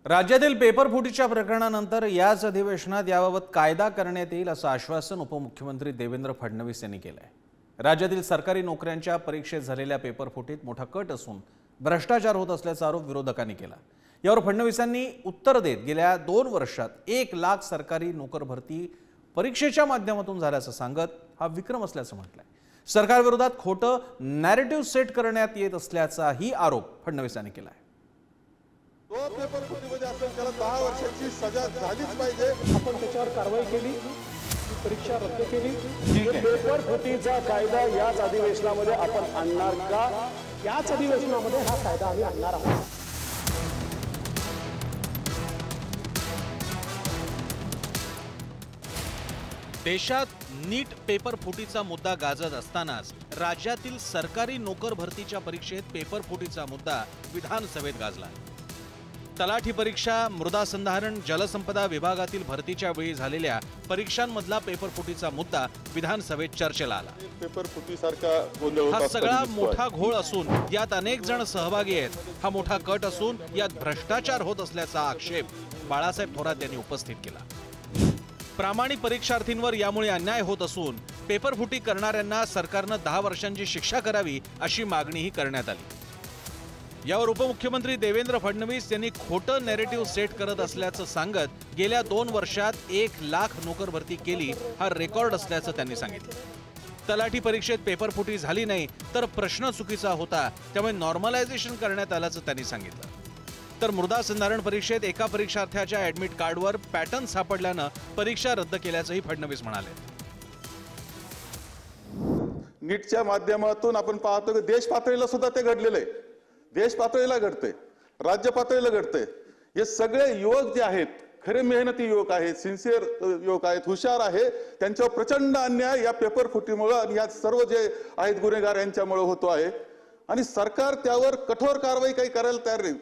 राज्यातील पेपर फुटीच्या प्रकरणानंतर याच अधिवेशनात याबाबत कायदा करण्यात येईल असं आश्वासन उपमुख्यमंत्री देवेंद्र फडणवीस यांनी केलं आहे। राज्यातील सरकारी नोकऱ्यांच्या परीक्षेत झालेल्या पेपर फुटीत मोठा कट असून भ्रष्टाचार होत असल्याचा आरोप विरोधकांनी केला। यावर फडणवीसांनी उत्तर देत गेल्या 2 वर्षात 1 लाख सरकारी नोकर भरती परीक्षेच्या माध्यमातून झाल्याचं सांगत हा विक्रम असल्याचं म्हटलंय। सरकारविरोधात खोटं नॅरेटिव्ह सेट करण्यात येत असल्याचाही आरोप फडणवीसांनी केला आहे। तो पेपर फुटीमध्ये असेल त्याला 10 वर्षाची सजा झालीच पाहिजे। आपण त्याच्यावर कारवाई केली, परीक्षा रद्द केली। पेपर फुटीचा कायदा याच अधिवेशनामध्ये आपण आणणार का? याच अधिवेशनामध्ये हा कायदा आम्ही आणणार आहोत। देशात नीट पेपर फुटीचा मुद्दा गाजत असतानाच राज्यातील सरकारी नोकर भरतीच्या परीक्षेत पेपर फुटीचा मुद्दा विधानसभेत गाजला। तलाठी परीक्षा, मृदा संधारण, जलसंपदा विभागातील भरतीच्या वेळी झालेल्या परीक्षांमधला पेपर फुटीचा मुद्दा विधानसभेत चर्चेला आला। पेपर फुटीसारखा गोंधळ होत हा सगळा असताना मोठा घोळ असून यात अनेक जण सहभागी आहेत। हा मोठा कट असून यात भ्रष्टाचार होत असल्याचा आक्षेप बाळासाहेब थोरात यांनी उपस्थित केला। प्रामाणिक परीक्षार्थींवर यामुळे अन्याय होत असून पेपर फुटी करणाऱ्यांना सरकारनं 10 वर्षांची शिक्षा करावी अशी मागणीही करण्यात आली। यावर उपमुख्यमंत्री देवेंद्र फडणवीस यांनी खोटं नॅरेटिव्ह सेट करत असल्याचं सांगत गेल्या 2 वर्षात 1 लाख नोकर भरती केली हा रेकॉर्ड असल्याचं त्यांनी सांगितलं। तलाठी परीक्षेत पेपर फुटी झाली नाही तर प्रश्न चुकीचा होता, त्यामुळे नॉर्मलायझेशन करण्यात आल्याचं त्यांनी सांगितलं। तर मृदा संधारण परीक्षेत एका परीक्षार्थ्याच्या ऍडमिट कार्डवर पॅटर्न सापडल्यानं परीक्षा रद्द केल्याचंही फडणवीस म्हणाले। नीटच्या माध्यमातून आपण पाहतो की देश पातळीला सुद्धा ते घडलेलं आहे। देश पातळीला घडते, राज्य पातळीला घडते। हे सगळे युवक जे आहेत, खरे मेहनती युवक आहेत, सिन्सिअर युवक आहेत, हुशार आहे, त्यांच्यावर प्रचंड अन्याय या पेपर फुटीमुळे आणि या सर्व जे आहेत गुन्हेगार यांच्यामुळे होतो आहे आणि सरकार त्यावर कठोर कारवाई काही करायला तयार नाही।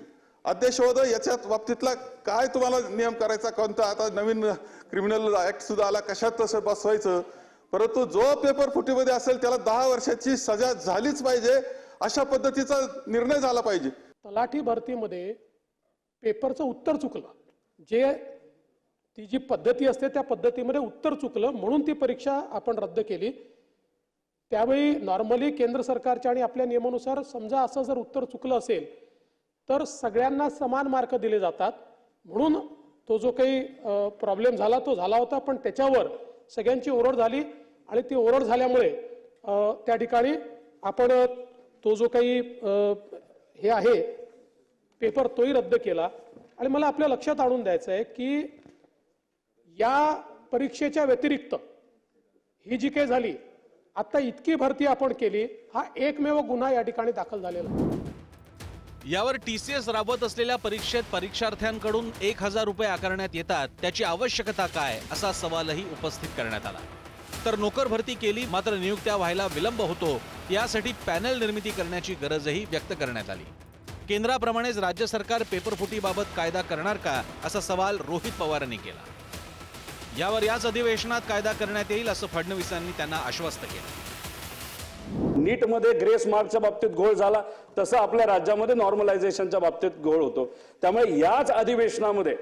अध्यक्षोद याच्या बाबतीतला काय तुम्हाला नियम करायचा, कोणता आता नवीन क्रिमिनल ऍक्ट सुद्धा आला, कशात तसं बसवायचं, परंतु जो पेपर फुटीमध्ये असेल त्याला 10 वर्षाची सजा झालीच पाहिजे, अशा पद्धतीचा निर्णय झाला पाहिजे। तलाठी भरतीमध्ये पेपरचं उत्तर चुकलं, जे ती जी पद्धती असते त्या पद्धतीमध्ये उत्तर चुकलं म्हणून ती परीक्षा आपण रद्द केली। त्यावेळी नॉर्मली केंद्र सरकारच्या आणि आपल्या नियमानुसार समजा असं जर उत्तर चुकलं असेल तर सगळ्यांना समान मार्क दिले जातात, म्हणून तो जो काही प्रॉब्लेम झाला तो झाला होता, पण त्याच्यावर सगळ्यांची ओरड झाली आणि ती ओरड झाल्यामुळे त्या ठिकाणी आपण तो जो काही हे आहे पेपर तोही रद्द केला। आणि मला आपल्या लक्षात आणून द्यायचं आहे की या परीक्षेच्या व्यतिरिक्त ही जी काही झाली आता इतकी भरती आपण केली, हा एकमेव गुन्हा या ठिकाणी दाखल झालेला आहे। यावर टीसीएस राबवत असलेल्या परीक्षेत परीक्षार्थ्यांकडून 1000 रुपये आकारण्यात येतात, त्याची आवश्यकता काय असा सवालही उपस्थित करण्यात आला। तर नोकर भरती केली मात्र नियुक्त्या व्हायला विलंब होतो, यासाठी पॅनल निर्मिती करण्याची गरजही व्यक्त करण्यात आली। केंद्राप्रमाणेच राज्य सरकार पेपर फुटीबाबत कायदा करणार का असा सवाल रोहित पवारांनी केला। यावर याच अधिवेशनात कायदा करण्यात येईल असं फडणवीसांनी त्यांना आश्वस्त केलं। नीटमध्ये ग्रेस मार्कच्या बाबतीत घोळ झाला तसं आपल्या राज्यामध्ये नॉर्मलायझेशनच्या बाबतीत घोळ होतो। त्यामुळे याच अधिवेशनामध्ये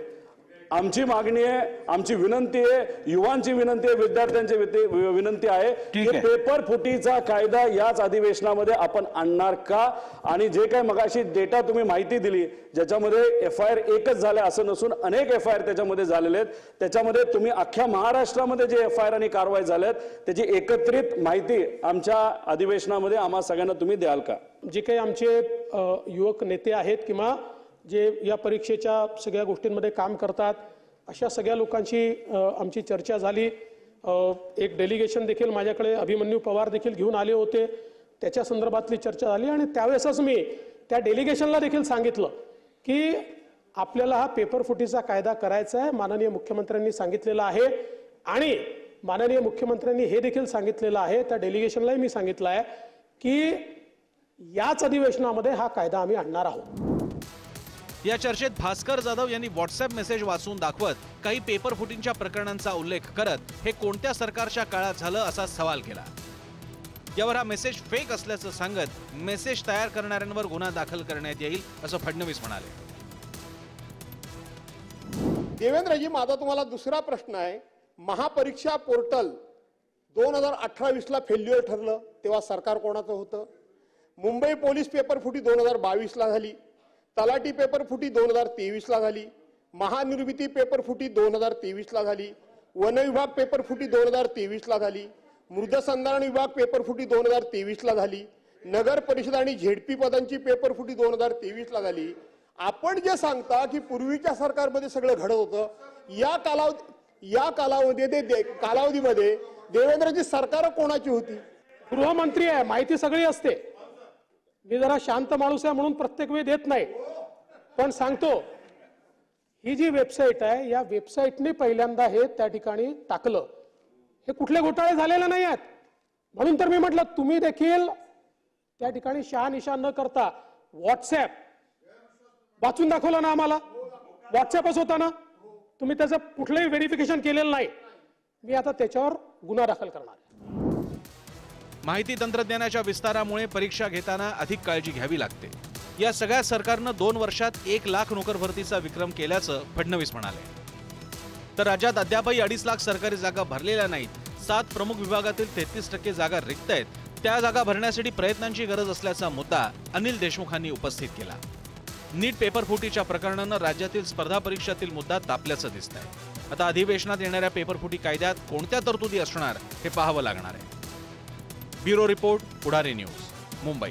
आमची मागणी आहे, आमची विनंती आहे, युवांची विनंती आहे, विद्यार्थ्यांची विनंती आहे की पेपर फुटीचा कायदा याच अधिवेशनामध्ये आपण आणणार का? आणि जे काही मगाशी डेटा तुम्ही माहिती दिली ज्याच्यामध्ये FIR एकच झाले असं नसून अनेक FIR त्याच्यामध्ये झालेले आहेत, त्याच्यामध्ये तुम्ही अख्ख्या महाराष्ट्रामध्ये जे FIR आणि कारवाई झाल्यात त्याची एकत्रित माहिती आमच्या अधिवेशनामध्ये आम्हा सगळ्यांना तुम्ही द्याल का? जे काही आमचे युवक नेते आहेत किंवा जे या परीक्षेच्या सगळ्या गोष्टींमध्ये काम करतात अशा सगळ्या लोकांची आमची चर्चा झाली। एक डेलिगेशन देखील माझ्याकडे अभिमन्यू पवार देखील घेऊन आले होते, त्याच्या संदर्भातली चर्चा झाली आणि त्यावेळेसच मी त्या डेलिगेशनला देखील सांगितलं की आपल्याला हा पेपर फुटीचा कायदा करायचा आहे, माननीय मुख्यमंत्र्यांनी सांगितलेलं आहे आणि माननीय मुख्यमंत्र्यांनी हे देखील सांगितलेलं आहे, त्या डेलिगेशनलाही मी सांगितलं आहे की याच अधिवेशनामध्ये हा कायदा आम्ही आणणार आहोत। या चर्चेत भास्कर जाधव यांनी व्हॉट्सअप मेसेज वाचून दाखवत काही पेपर फुटींच्या प्रकरणांचा उल्लेख करत हे कोणत्या सरकारच्या काळात झालं असा सवाल केला। यावर हा मेसेज फेक असल्याचं सांगत मेसेज तयार करणाऱ्यांवर गुन्हा दाखल करण्यात येईल असं फडणवीस म्हणाले। देवेंद्रजी, माझा तुम्हाला दुसरा प्रश्न आहे. महापरीक्षा पोर्टल 2018-20 ला फेल्युअर ठरलं, तेव्हा सरकार कोणाचं होतं? मुंबई पोलीस पेपर फुटी 2022 ला झाली, तलाठी पेपर फुटी 2023 ला झाली, महानिर्मिती पेपर फुटी 2023 ला झाली, वन विभाग पेपर फुटी 2023 ला झाली, मृदसंधारण विभाग पेपर फुटी 2023 ला झाली, नगर परिषद आणि झेडपी पदांची पेपर फुटी 2023 ला झाली. आपण जे सांगता की पूर्वीच्या सरकारमध्ये सगळं घडत होतं, या कालावधीमध्ये देवेंद्रजी सरकार कोणाची होती? गृहमंत्री आहे, माहिती सगळी असते. मी जरा शांत माणूस आहे म्हणून प्रत्येक वेळ देत नाही, पण सांगतो. ही जी वेबसाईट आहे, या वेबसाईटने पहिल्यांदा हे त्या ठिकाणी टाकलं. हे कुठले घोटाळे झालेले नाही आहेत. म्हणून तर मी म्हटलं, तुम्ही देखील त्या ठिकाणी शहानिशा न करता व्हॉट्सॲप वाचून दाखवलं ना आम्हाला. व्हॉट्सॲपच होता ना, तुम्ही त्याचं कुठलंही व्हेरिफिकेशन केलेलं नाही. मी आता त्याच्यावर गुन्हा दाखल करणार. माहिती तंत्रज्ञानाच्या विस्तारामुळे परीक्षा घेताना अधिक काळजी घ्यावी लागते. या सगळ्या सरकारनं 2 वर्षात 1 लाख नोकर भरतीचा विक्रम केल्याचं फडणवीस म्हणाले. तर राज्यात अद्यापही 2.5 लाख सरकारी जागा भरलेल्या नाहीत. 7 प्रमुख विभागातील 33% जागा रिक्त आहेत. त्या जागा भरण्यासाठी प्रयत्नांची गरज असल्याचा मुद्दा अनिल देशमुखांनी उपस्थित केला. नीट पेपर फुटीच्या प्रकरणानं राज्यातील स्पर्धा परीक्षातील मुद्दा तापल्याचं दिसतंय. आता अधिवेशनात येणाऱ्या पेपरफुटी कायद्यात कोणत्या तरतुदी असणार हे पाहावं लागणार आहे. ब्युरो रिपोर्ट, पुढारी न्यूज, मुंबई.